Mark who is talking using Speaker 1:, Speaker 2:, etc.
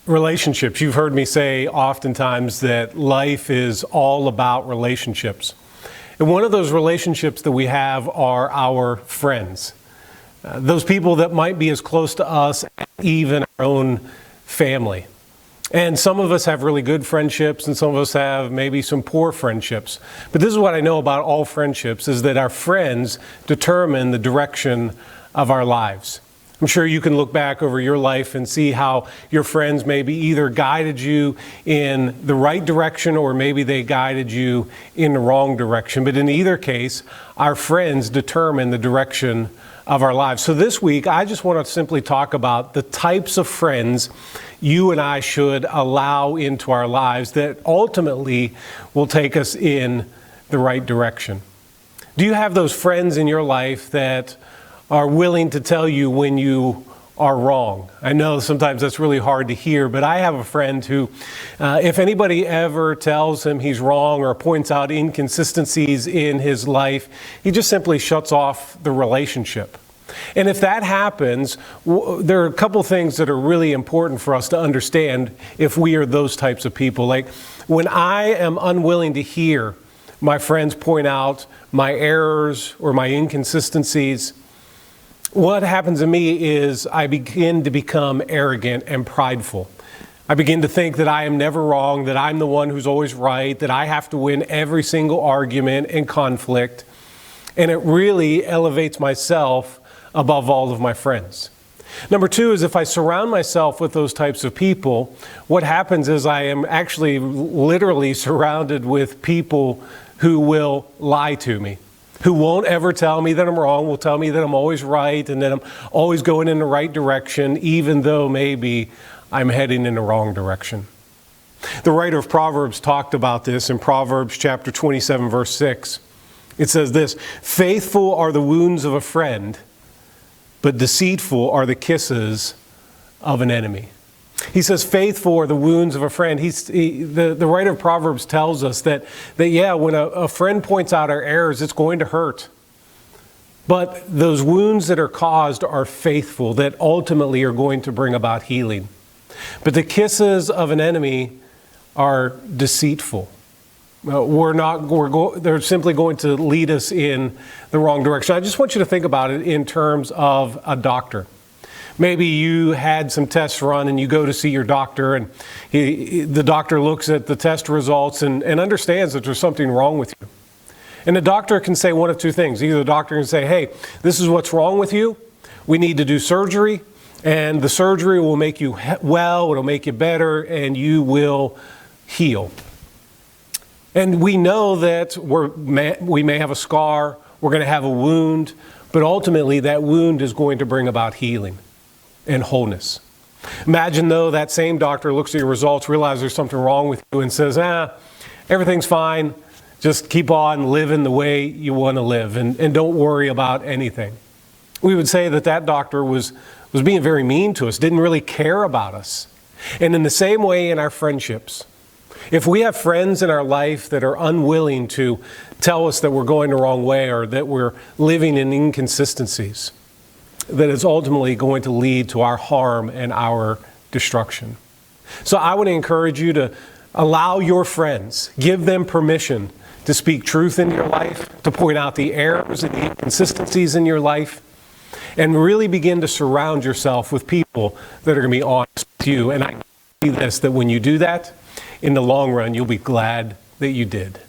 Speaker 1: Relationships. You've heard me say oftentimes that life is all about relationships. And one of those relationships that we have are our friends. Those people that might be as close to us as even our own family. And some of us have really good friendships and some of us have maybe some poor friendships. But this is what I know about all friendships, is that our friends determine the direction of our lives. I'm sure you can look back over your life and see how your friends maybe either guided you in the right direction or maybe they guided you in the wrong direction. But in either case, our friends determine the direction of our lives. So this week, I just want to simply talk about the types of friends you and I should allow into our lives that ultimately will take us in the right direction. Do you have those friends in your life that are willing to tell you when you are wrong? I know sometimes that's really hard to hear, but I have a friend who, if anybody ever tells him he's wrong or points out inconsistencies in his life, he just simply shuts off the relationship. And if that happens, there are a couple things that are really important for us to understand if we are those types of people. Like when I am unwilling to hear my friends point out my errors or my inconsistencies, what happens to me is I begin to become arrogant and prideful. I begin to think that I am never wrong, that I'm the one who's always right, that I have to win every single argument and conflict. And it really elevates myself above all of my friends. Number two is if I surround myself with those types of people, what happens is I am actually literally surrounded with people who will lie to me, who won't ever tell me that I'm wrong, will tell me that I'm always right and that I'm always going in the right direction, even though maybe I'm heading in the wrong direction. The writer of Proverbs talked about this in Proverbs chapter 27, verse 6. It says this, "Faithful are the wounds of a friend, but deceitful are the kisses of an enemy." He says, faithful are the wounds of a friend. The writer of Proverbs tells us that when a friend points out our errors, it's going to hurt. But those wounds that are caused are faithful, that ultimately are going to bring about healing. But the kisses of an enemy are deceitful. They're simply going to lead us in the wrong direction. I just want you to think about it in terms of a doctor. Maybe you had some tests run and you go to see your doctor and the doctor looks at the test results and understands that there's something wrong with you. And the doctor can say one of two things. Either the doctor can say, hey, this is what's wrong with you. We need to do surgery, and the surgery will make you well, it'll make you better, and you will heal. And we know that we may have a scar, we're going to have a wound, but ultimately that wound is going to bring about healing and wholeness. Imagine though that same doctor looks at your results, realizes there's something wrong with you and says, everything's fine, just keep on living the way you want to live and don't worry about anything. We would say that doctor was being very mean to us, didn't really care about us. And in the same way in our friendships, if we have friends in our life that are unwilling to tell us that we're going the wrong way or that we're living in inconsistencies, that is ultimately going to lead to our harm and our destruction. So I want to encourage you to allow your friends, give them permission to speak truth in your life, to point out the errors and the inconsistencies in your life, and really begin to surround yourself with people that are going to be honest with you. And I see this, that when you do that, in the long run, you'll be glad that you did.